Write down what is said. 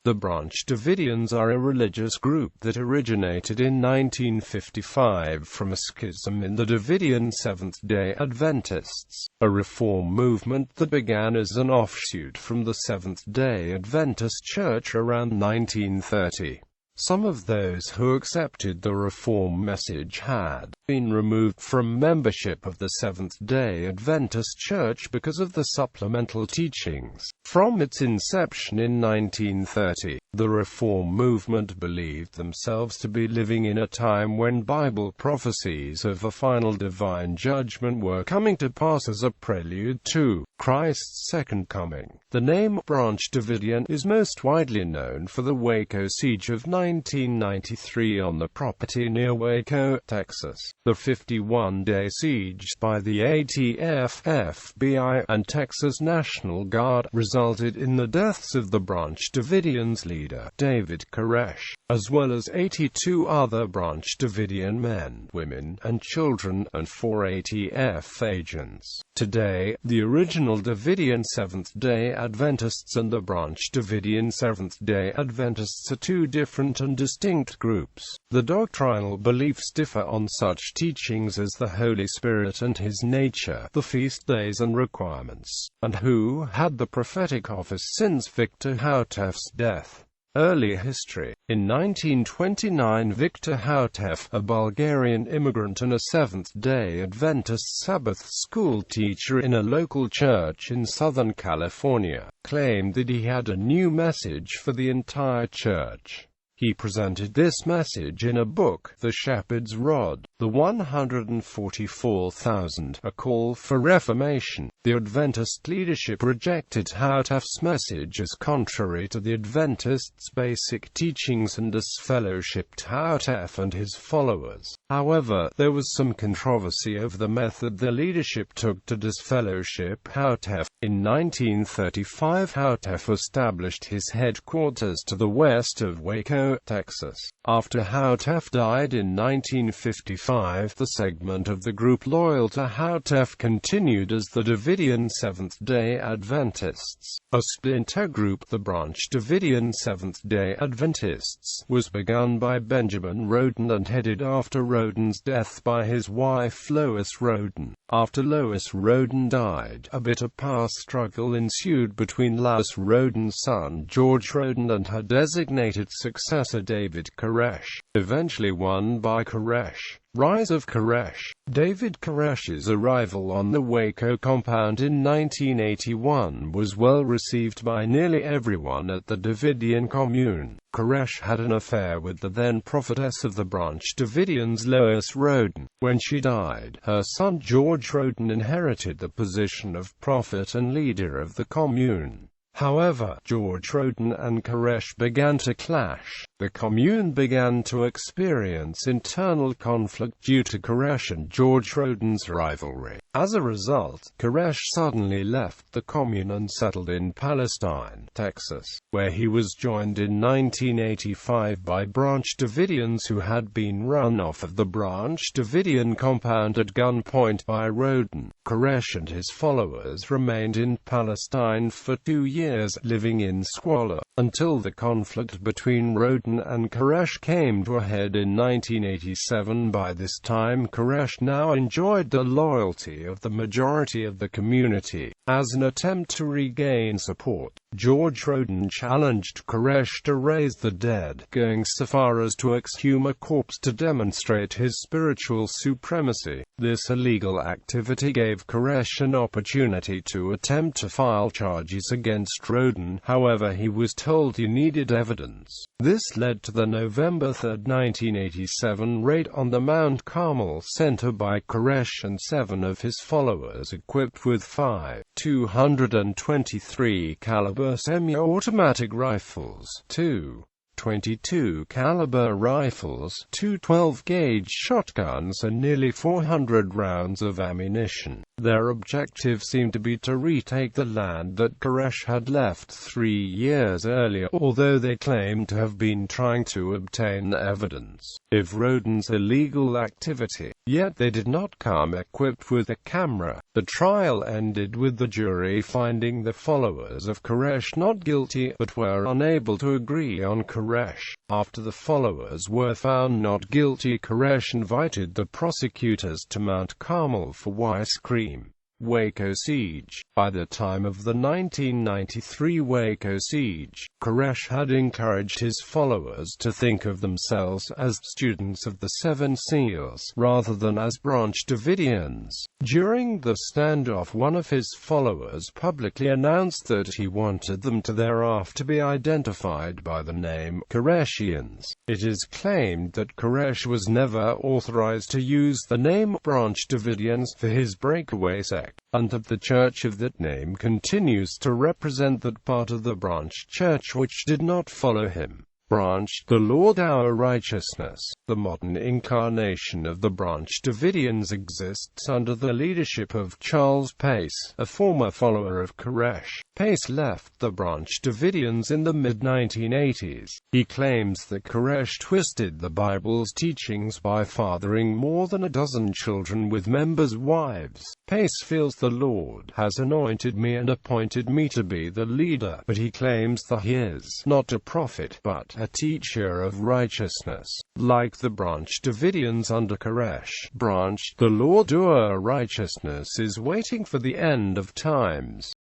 The Branch Davidians are a religious group that originated in 1955 from a schism in the Davidian Seventh-day Adventists, a reform movement that began as an offshoot from the Seventh-day Adventist Church around 1930. Some of those who accepted the Reform message had been removed from membership of the Seventh-day Adventist Church because of the supplemental teachings. From its inception in 1930, the Reform movement believed themselves to be living in a time when Bible prophecies of a final divine judgment were coming to pass as a prelude to Christ's second coming. The name Branch Davidian is most widely known for the Waco siege of 1993 on the property near Waco, Texas. The 51-day siege by the ATF, FBI, and Texas National Guard resulted in the deaths of the Branch Davidians leader, David Koresh, as well as 82 other Branch Davidian men, women, and children, and 4 ATF agents. Today, the original Davidian Seventh-day Adventists and the Branch Davidian Seventh-day Adventists are two different and distinct groups. The doctrinal beliefs differ on such teachings as the Holy Spirit and His nature, the feast days and requirements, and who had the prophetic office since Victor Houtef's death. Early history. In 1929, Victor Houtef, a Bulgarian immigrant and a Seventh-day Adventist Sabbath school teacher in a local church in Southern California, claimed that he had a new message for the entire church. He presented this message in a book, The Shepherd's Rod, the 144,000, A Call for Reformation. The Adventist leadership rejected Houtef's message as contrary to the Adventists' basic teachings and disfellowshipped Houtef and his followers. However, there was some controversy over the method the leadership took to disfellowship Houtef. In 1935, Houtef established his headquarters to the west of Waco, Texas. After Houtef died in 1955, the segment of the group loyal to Houtef continued as the Davidian Seventh-day Adventists. A splinter group, the Branch Davidian Seventh-day Adventists, was begun by Benjamin Roden and headed after Roden's death by his wife Lois Roden. After Lois Roden died, a bitter power struggle ensued between Lois Roden's son George Roden and her designated successor David Koresh, eventually won by Koresh. Rise of Koresh. David Koresh's arrival on the Waco compound in 1981 was well received by nearly everyone at the Davidian commune. Koresh had an affair with the then prophetess of the Branch Davidians, Lois Roden. When she died, her son George Roden inherited the position of prophet and leader of the commune. However, George Roden and Koresh began to clash. The commune began to experience internal conflict due to Koresh and George Roden's rivalry. As a result, Koresh suddenly left the commune and settled in Palestine, Texas, where he was joined in 1985 by Branch Davidians who had been run off of the Branch Davidian compound at gunpoint by Roden. Koresh and his followers remained in Palestine for 2 years, living in squalor, until the conflict between Roden and Koresh came to a head in 1987. By this time, Koresh now enjoyed the loyalty of the majority of the community. As an attempt to regain support, George Roden challenged Koresh to raise the dead, going so far as to exhume a corpse to demonstrate his spiritual supremacy. This illegal activity gave Koresh an opportunity to attempt to file charges against Roden. However, he was told he needed evidence. This led to the November 3, 1987 raid on the Mount Carmel Center by Koresh and 7 of his followers equipped with 5 223 caliber semi-automatic rifles, 2 .22 caliber rifles, 2 12-gauge shotguns and nearly 400 rounds of ammunition. Their objective seemed to be to retake the land that Koresh had left 3 years earlier, although they claimed to have been trying to obtain evidence of Roden's illegal activity. Yet they did not come equipped with a camera. The trial ended with the jury finding the followers of Koresh not guilty, but were unable to agree on Koresh. After the followers were found not guilty, Koresh invited the prosecutors to Mount Carmel for ice cream. Waco siege. By the time of the 1993 Waco siege, Koresh had encouraged his followers to think of themselves as students of the Seven Seals, rather than as Branch Davidians. During the standoff, one of his followers publicly announced that he wanted them to thereafter be identified by the name Koreshians. It is claimed that Koresh was never authorized to use the name Branch Davidians for his breakaway sect, and that the church of that name continues to represent that part of the Branch Church which did not follow him. Branch, the Lord our righteousness. The modern incarnation of the Branch Davidians exists under the leadership of Charles Pace, a former follower of Koresh. Pace left the Branch Davidians in the mid-1980s. He claims that Koresh twisted the Bible's teachings by fathering more than a dozen children with members' wives. Pace feels the Lord has anointed me and appointed me to be the leader, but he claims that he is not a prophet, but a teacher of righteousness. Like the Branch Davidians under Koresh, Branch, the Lord our righteousness, is waiting for the end of times.